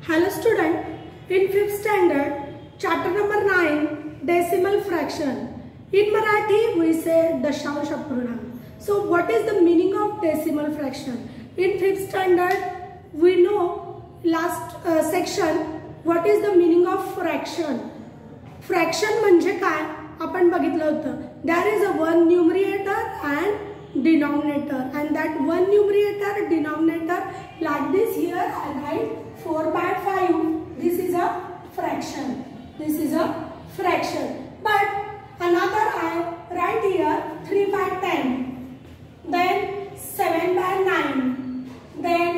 Hello student, in 5th standard, chapter number 9, decimal fraction. In Marathi, we say dashansha apurnank. So what is the meaning of decimal fraction? In 5th standard, we know last section, what is the meaning of fraction? Fraction म्हणजे काय? आपण बघितलं होतं. There is a one numerator and denominator, and that one numerator denominator like this. Here I write 4/5. This is a fraction. This is a fraction. But another I write here 3/10. Then 7/9. Then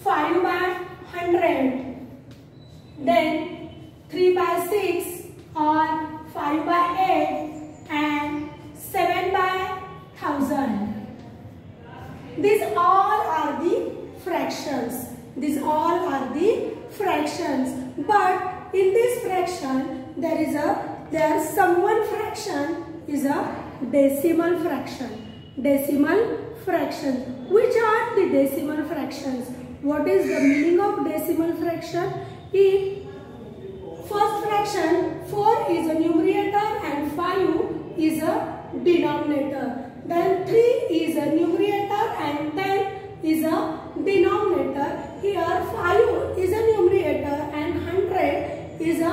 5/100. Then 3/6 or 5/8 and 7/1000. These all are the fractions. These all are the fractions. But in this fraction there is some one fraction is a decimal fraction. Decimal fractions. Which are the decimal fractions? What is the meaning of decimal fraction? In first fraction, 4 is a numerator and 5 is a denominator. Then 3 is a numerator and 10 is a denominator. Here 5 is a numerator and 100 is a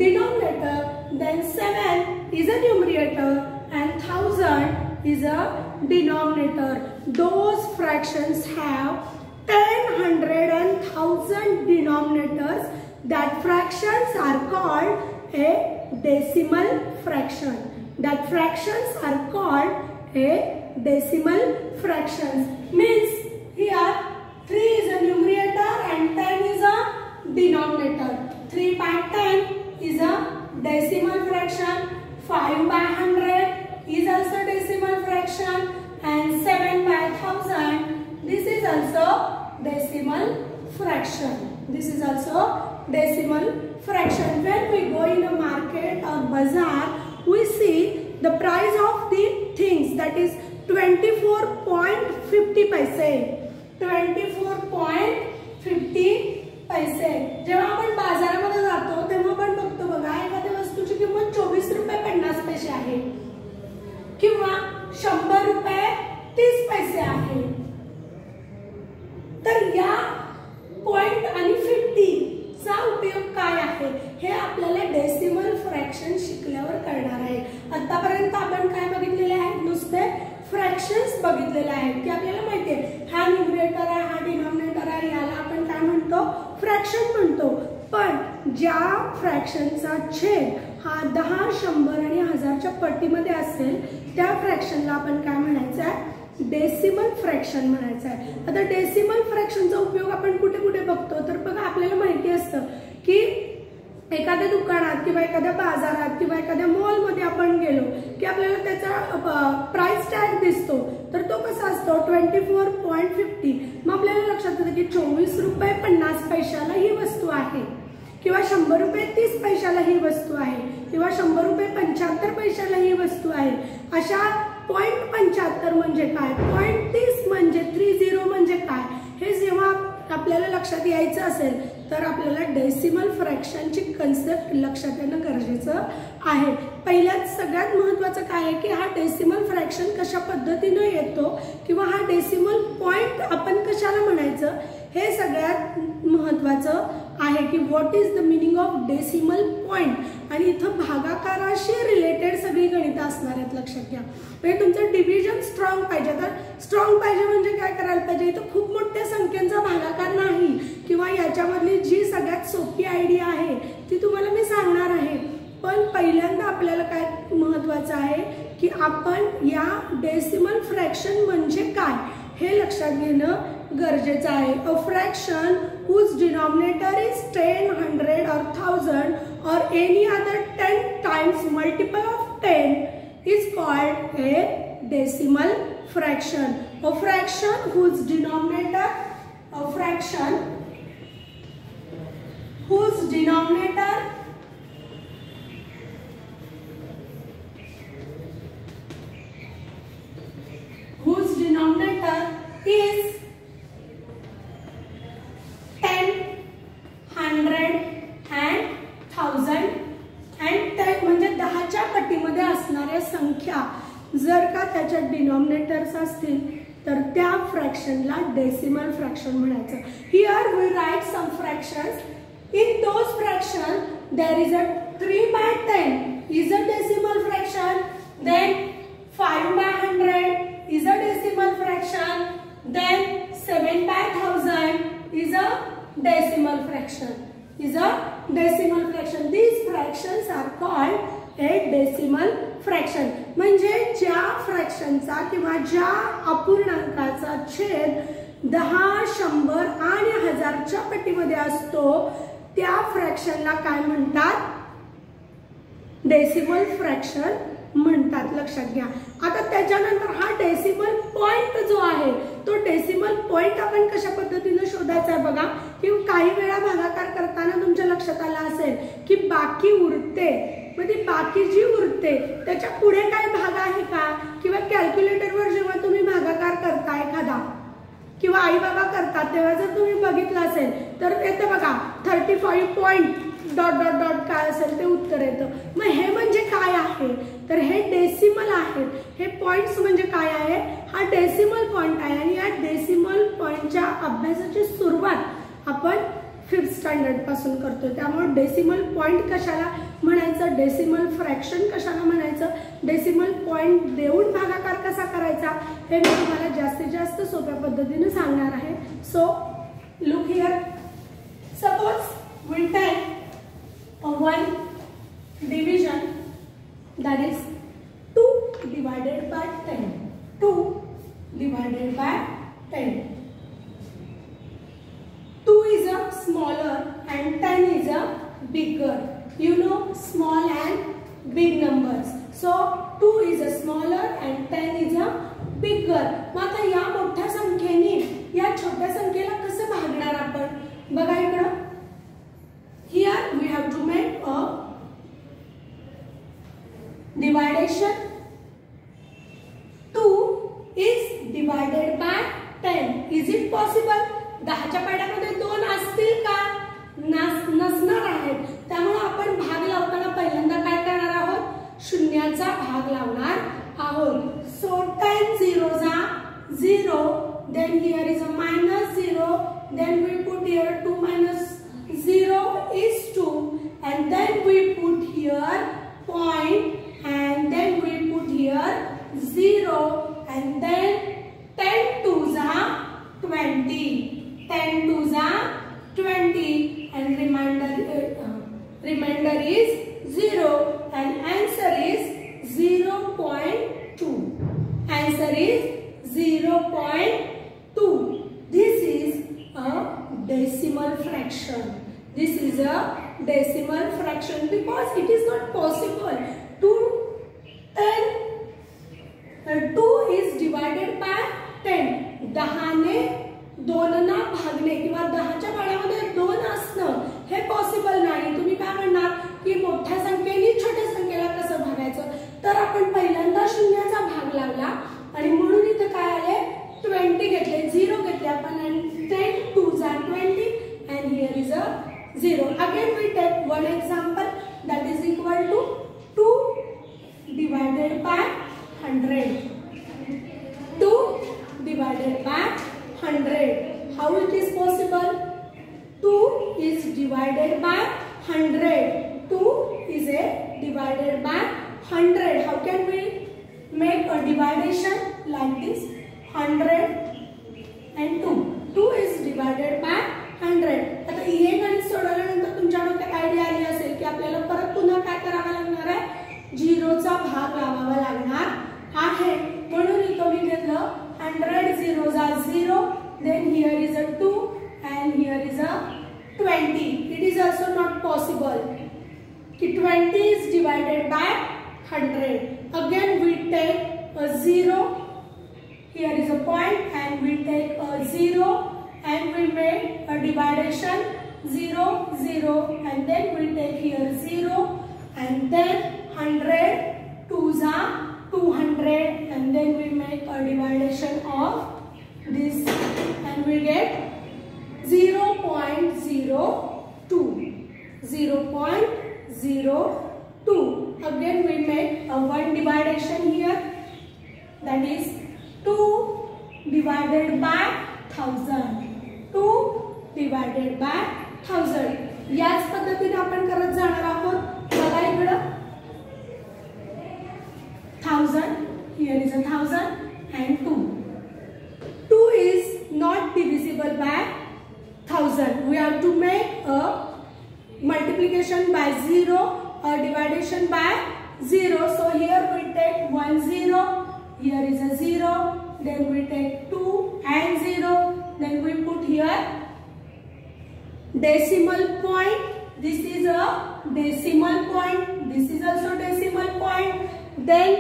denominator. Then 7 is a numerator and 1000 is a denominator. Those fractions have 10, 100 and 1000 denominators. That fractions are called a decimal fraction. That fractions are called a decimal fractions. Means here 3 is a numerator and 10 is a denominator. 3/10 is a decimal fraction. 5/100 is also decimal fraction. And 7/1000, this is also decimal fraction. This is also decimal fraction. When we go in a market or bazaar, we see the price of the things, that is 24.50 paise. 24.50 paise. जेव्हा आपण बाजारामध्ये जातो तेव्हा आपण बघतो बघा, एखाद्या वस्तूची किंमत 24 रुपये 50 पैसे आहे किंवा 100 रुपये 30 पैसे आहे. तर या पॉइंट आणि 50 चा उपयोग काय आहे हे आपल्याला डेसिमल फ्रॅक्शन शिकल्यावर कळणार आहे. आतापर्यंत आपण काय बघितलेले आहेत? नुसते फ्रॅक्शन्स बघितलेले आहेत की आपल्याला माहिती आहे हा न्यूमरेटर आहे, हा डिनॉमिनेटर आहे, याला आपण काय म्हणतो? फ्रॅक्शन म्हणतो. पण ज्या फ्रॅक्शनचा छेद हा 10, 100 आणि 1000च्या पटीमध्ये असेल त्या फ्रॅक्शनला आपण काय म्हणायचं आहे? डेसिमल फ्रॅक्शन म्हणायचं आहे. आता डेसिमल फ्रॅक्शनचा उपयोग आपण कुठे कुठे बघतो? तर बघा, आपल्याला माहिती असतं की एखाद्या दुकानात किंवा एखाद्या बाजारात किंवा एखाद्या मॉल मध्ये आपण गेलो की आपल्याला त्याचा प्राइस टॅग दिसतो. तर तो कसा असतो? 24.50. मग आपल्याला लक्षात येतं की 24 रुपये 50 पैशाला ही वस्तू आहे किंवा 100 रुपये 30 पैशाला ही वस्तू आहे किंवा 100 रुपये 75 पैशाला ही वस्तू आहे. अशा 0.75 म्हणजे काय? 0.30 म्हणजे 30 म्हणजे काय? हे जेव्हा आपल्याला लक्षात यायचं असेल तर आपल्याला डेसिमल फ्रॅक्शनची कन्सेप्ट लक्षात येणं गरजेचं आहे. पहिल्यात सगळ्यात महत्त्वाचं काय आहे की हा डेसिमल फ्रॅक्शन कशा पद्धतीनं येतो किंवा हा डेसिमल पॉइंट आपण कशाला म्हणायचं हे सगळ्यात महत्त्वाचं आहे की what is the meaning of decimal point. आणि इथं भागाकाराशी रिलेटेड सगळी गणितं असणार आहेत, लक्षात घ्या. म्हणजे तुमचं डिव्हिजन स्ट्रॉंग पाहिजे. तर स्ट्रॉंग पाहिजे म्हणजे काय करायला पाहिजे? इथं खूप मोठ्या संख्येचा भागाकार नाही किंवा याच्यामधली जी सगळ्यात सोपी आयडिया आहे ती तुम्हाला मी सांगणार आहे. पण पहिल्यांदा आपल्याला काय महत्त्वाचं आहे की आपण या डेसिमल फ्रॅक्शन म्हणजे काय हे लक्षात घेणं गरजेचं आहे. अ fraction whose denominator is 10, 100 or 1000 or any other 10 times multiple of 10 is called a decimal fraction. A fraction whose denominator is 10, 100 जर का त्याच्यात डिनॉमिनेटर्स असतील तर त्या फ्रॅक्शनला डेसिमल फ्रॅक्शन म्हणायचं. Here we write some fractions. In those fraction there is a 3/10 is a decimal fraction. Then 5/100 is a decimal fraction. Then 7/1000 is a decimal fraction. Is a decimal fraction. These fractions are called a decimal fraction. म्हणजे ज्या फ्रॅक्शनचा किंवा ज्या अपूर्णांकाचा छेद 10, 100 आणि 1000च्या पटीमध्ये असतो त्या फ्रॅक्शनला काय म्हणतात? डेसिमल फ्रॅक्शन म्हणतात. लक्षात घ्या. आता त्याच्यानंतर हा डेसिमल पॉइंट जो आहे तो डेसिमल पॉइंट आपण कशा पद्धतीने शोधायचा आहे बघा. की काही वेळा भागाकार करताना तुमच्या लक्षात आलं असेल की बाकी उरते, मग ती बाकी जी उरते त्याच्या पुढे काय भाग आहे का, किंवा कॅल्क्युलेटरवर जेव्हा तुम्ही भागाकार करता एखादा किंवा आई बाबा करतात तेव्हा जर तुम्ही बघितलं असेल तर येतं बघा 35 पॉइंट डॉट डॉट डॉट काय असेल ते उत्तर येतं. मग हे म्हणजे काय आहे तर हे डेसिमल आहेत. हे पॉइंट्स म्हणजे काय आहे? हा डेसिमल पॉइंट आहे. आणि या डेसिमल पॉइंटच्या अभ्यासाची सुरुवात आपण 5th स्टँडर्ड पासून करतो. त्यामुळे डेसिमल पॉइंट कशाला म्हणायचं, डेसिमल फ्रॅक्शन कशाला म्हणायचं, डेसिमल पॉइंट देऊन भागाकार कसा करायचा हे मी तुम्हाला जास्तीत जास्त सोप्या पद्धतीने सांगणार आहे. So look here. Suppose we take one division, that is 2 divided by 10. 2 divided by 10. 2 is a smaller and 10 is a bigger. You know small and big numbers. So 2 is a smaller and 10 is a bigger. मग आता या मोठ्या संख्येने या छोट्या संख्येला कसं भागणार आपण? बघा इकडं. Here we have to make a division. 2 is divided by 10. Is it possible? 10च्या पाड्यामध्ये 2 असतील का? नसणार आहेत. त्यामुळे आपण भाग लावताना पहिल्यांदा काय करणार आहोत? शून्याचा भाग लावणार आहोत. So 10 zeros are 0. Then here is a -0. Then we put here 2 minus 0 is 2, and then we put here point, and then we put here 0, and then 10 twos are 20. 10 twos are 20, and remainder is 0, and answer is 0.2. Answer is 0.2. This is a decimal fraction. This is a decimal fraction because it is not possible to 2 is divided by 10. 10 ने 2 ना भागणे किंवा 10च्या पाड्यामध्ये 2 असणं हे possible नाही. तुम्ही काय म्हणणार की मोठ्या संख्येने छोट्या संख्येला कसं भागायचं, तर आपण पहिल्यांदा शून्याचा भाग लावला आणि म्हणून इथे काय आले 20 घेतले, 0 घेतले आपण, आणि 10 2s are 20 and here is a 0. Again we take one example, that is equal to 2 divided by 100. 2 divided by 100. How it is possible? 2 is divided by 100. 2 is a divided by 100. How can we make a division like this? 100 and 2. 2 is divided by 100. आता हे गणित सोडवल्यानंतर तुमच्या डोक्यात idea आली असेल की आपल्याला परत पुन्हा काय करावं लागणार आहे, 0चा भाग लावावा लागणार आहे. म्हणून इथं मी घेतलं 100 zeros are 0, then here is a 2 and here is a 20. It is also not possible कि 20 is divided by 100. Again we take a 0, here is a point and we take a 0 and we make a division 0 0, and then we take here 0 and then 100 2s are 200, and then we make a division of this and we get 0.02. 0.02. Again we make a one division here that is 2 divided by 1000. 2 divided by 1000. याच पद्धतीने आपण करत जाणार आहोत. बघा इकडं 1000, here is a 1000 and 2. 2 is not divisible by 1000. We have to make a multiplication by 0 or division by 0. So here we take 1 0, here is a 0, then we take 2 and 0, then we put here decimal point. This is a decimal point, this is also decimal point. Then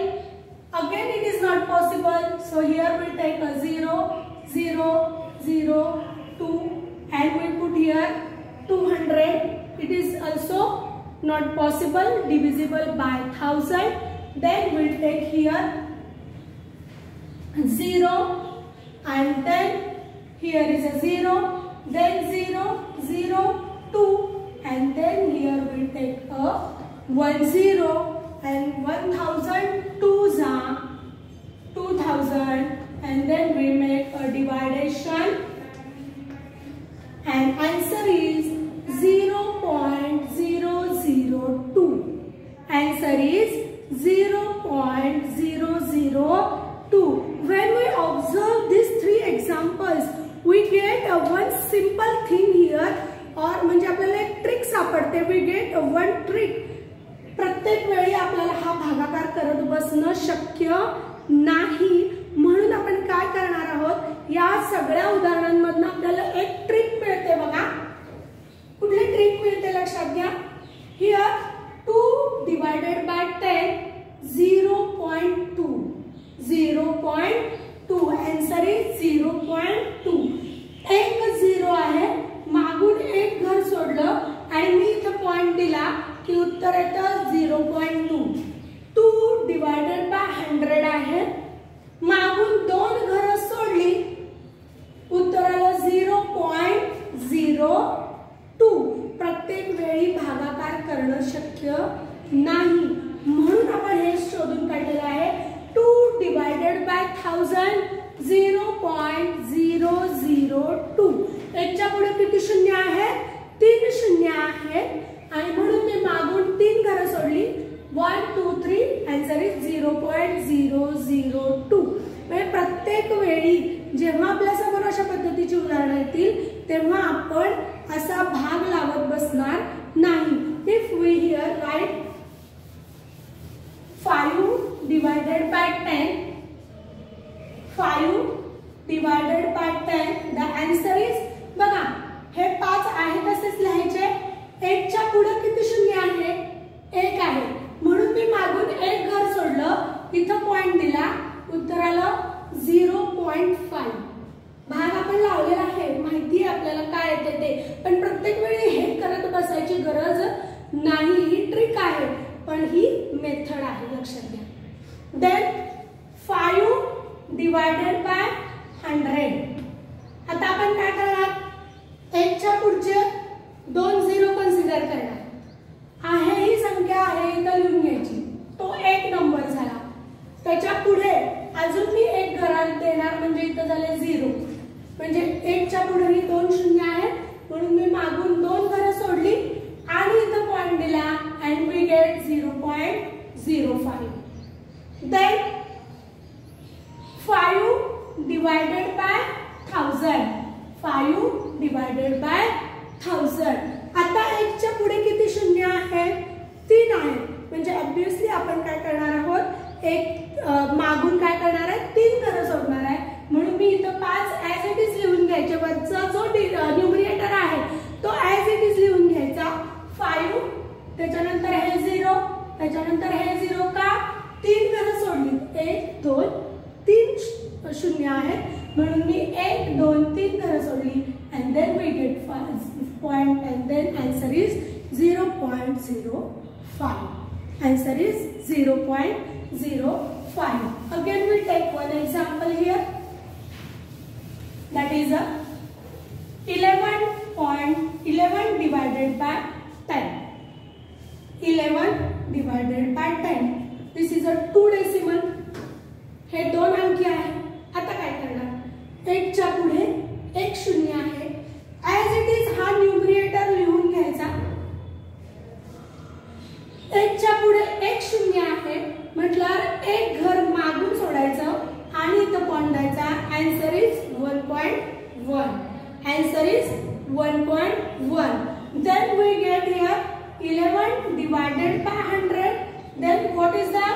again it is not possible, so here we take a 0 0 0 2 and we put here 200. It is also not possible, divisible by 1000. Then we take here 0 and then here is a 0, then 0 0 2 and then here we take a 1 0 and 1000 2s are 2000 and then we make a division and answer is 0.002. Answer is 0.002. When we observe these three examples, we get one simple thing here, और म्हणजे आपल्याला एक trick सापडते. We get one trick. प्रत्येक वेळी आपल्याला हा भागाकार करत बसणं शक्य नाही, म्हणून आपण काय करणार आहोत, या सगळ्या उदाहरणांमधून आपल्याला एक ट्रिक मिळते. बघा कुठली ट्रिक मिळते लक्षात घ्या. Here 2 divided by 10 0.2. 0.2. Answer is 0.2. एक 0 आहे, मागून एक घर सोडलं आणि मी इथं पॉइंट दिला की उत्तर येतं 0.2. 2 divided by 100 आहे, मागून दोन घर सोडली, उत्तर आलं 0.02. प्रत्येक वेळी भागाकार करणं शक्य नाही, म्हणून आपण हे शोधून काढलेलं आहे. 2 divided by 1000 0.002. याच्या पुढे किती शून्य आहे, 3 शून्य आहेत आणि म्हणून मी मागून 3 घरं सोडली. 1 2 3. Answer is 0.002. म्हणजे प्रत्येक वेळी जेव्हा आपल्या समोर अशा पद्धतीची उदाहरणं येतील तेव्हा आपण असा भाग लावत बसणार नाही. If we here write 5 divided by 10, 5 divided by 10, the answer is, बघा हे 5 आहे तसेच लिहायचे. 1 च्या पुढे किती शून्य आहे, 1 आहे, म्हणून मी मागून एक घर सोडलं, इथं पॉइंट दिला, उत्तर आलं 0.5. भाग आपण लावलेला आहे, माहिती आहे आपल्याला काय येते ते, पण प्रत्येक वेळी हे करत बसायची गरज नाही. ही ट्रिक आहे, पण ही मेथड आहे, लक्षात घ्या. Then 5 divided by 100. आता आपण काय करणार, 1 च्या पुढचे 2 0 कन्सिडर करणार. आहे ही संख्या आहे, इथं लिहून घ्यायची, तो 1 नंबर झाला. त्याच्या पुढे अजून मी 1 घरात देणार, म्हणजे इथं झाले 0. म्हणजे 1 च्या पुढे ही 2 शून्य आहेत, म्हणून मी मागून 2 घरं सोडली आणि इथं पॉइंट दिला and we get 0.05. Then 5 divided by 1000. 5 divided by 1000. आता 1 च्या पुढे किती शून्य आहे, 3 आहे, म्हणजे ऑब्वियसली आपण काय करणार आहोत, एक मागून काय करणार आहे, 3 घरं सोडणार आहे, म्हणून मी इथं 5 ऍज इट इज लिहून घ्यायचे. वरचा जो न्यूमरेटर आहे तो ऍज इट इज लिहून घ्यायचा. 5 त्याच्यानंतर हे 0, त्याच्यानंतर हे 0 का, 3 घरं सोडली, 1 2 3 शून्य आहेत, म्हणून मी 1 2 3 घरं सोडली and then we get 5 point and then answer is 0.05. Answer is 0.05. Again we take one example here, that is a 11 divided by 10. 11 divided by 10. This is a 2 decimal. हे 2 Then we get here 11 divided by 100. Then what is the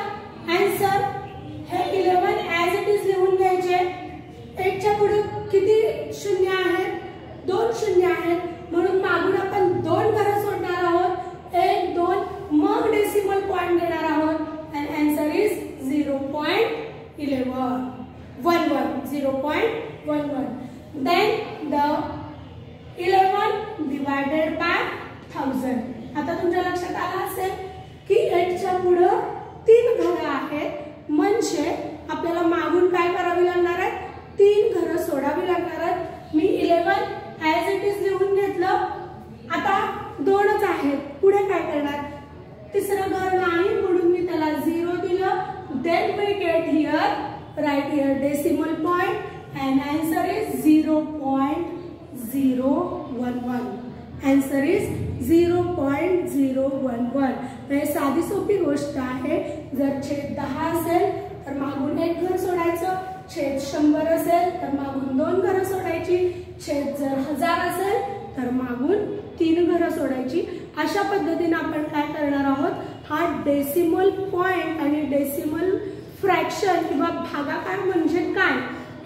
answer? हे 11 as it is लिहून घ्यायचे. 8 च्या पुढे किती शून्य आहेत? 2 शून्य आहेत. म्हणून मागून आपण 2 घरं सोडणार आहोत. 1 2 मग डेसिमल पॉइंट देणार आहोत. And answer is 0.11. 0.11. Then the 11 divided by 1000. आता तुमच्या लक्षात आलं असेल की 8 च्या पुढे 3 घरं आहेत. म्हणजे आपल्याला मागून काय करावी लागणार आहे? 3 घरं सोडावी लागणार आहेत. मी 11 ॲज इट इज लिहून घेतलं. आता 2च आहेत. पुढे काय करणार? तिसरं घर नाही म्हणून मी त्याला 0 दिलं. Then we get here, right here decimal point and answer is 0.011. Answer is 0.011. हे साधी सोपी गोष्ट आहे. जर छेद 10 असेल तर मागून 1 घर सोडायचं. छेद 100 असेल तर मागून 2 घरं सोडायची. छेद जर 1000 असेल तर मागून 3 घरं सोडायची. अशा पद्धतीने आपण काय करणार आहोत? हा डेसिमल पॉइंट आणि डेसिमल फ्रॅक्शन किंवा भागाकार म्हणजे काय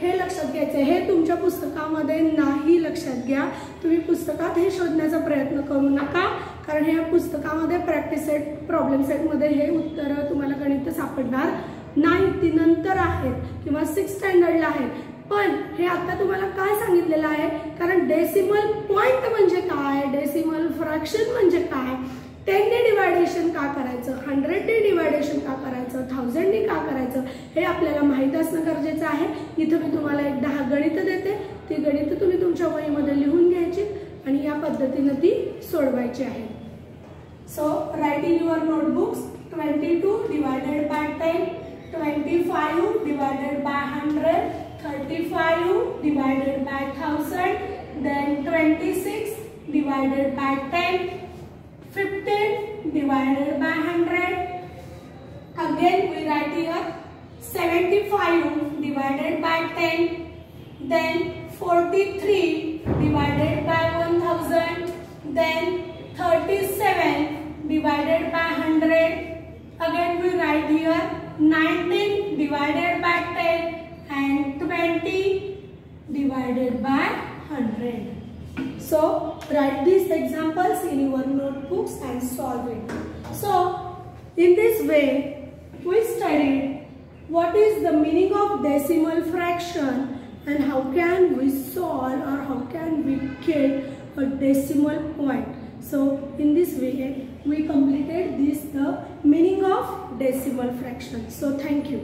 हे लक्षात घ्यायचं. हे तुमच्या पुस्तकामध्ये नाही लक्षात घ्या. तुम्ही पुस्तकात हे शोधण्याचा प्रयत्न करू नका, कारण हे पुस्तकामध्ये प्रॅक्टिस सेट प्रॉब्लेम सेटमध्ये हे उत्तर तुम्हाला गणित सापडणार नाही. ती नंतर आहेत किंवा 6th स्टँडर्डला आहेत. पण हे आता तुम्हाला काय सांगितलेलं आहे? कारण डेसिमल पॉइंट म्हणजे काय, डेसिमल फ्रॅक्शन म्हणजे काय, 10 ने डिवायडेशन का करायचं, 100 ने डिवायडेशन का करायचं, 1000 ने का करायचं, हे आपल्याला माहित असणं गरजेचं आहे. इथं मी तुम्हाला एक 10 गणितं देते. ती गणितं तुम्ही तुमच्या वहीमध्ये लिहून घ्यायची आणि या पद्धतीने ती सोडवायची आहे. So right in your notebooks 22 divided by 10, 25 divided by 100, 35 divided by 1000, then 26 divided by 10, 15 divided by 100. Again we write here 75 divided by 10, then 43 divided by 1000, then 37 divided by 100. Again we write here 19 divided by 10 and 20 divided by 100. So write these examples in your notebooks and solve it. So in this way we studied what is the meaning of decimal fraction and how can we solve or how can we get a decimal point. So in this way we completed the meaning of decimal fraction. So thank you.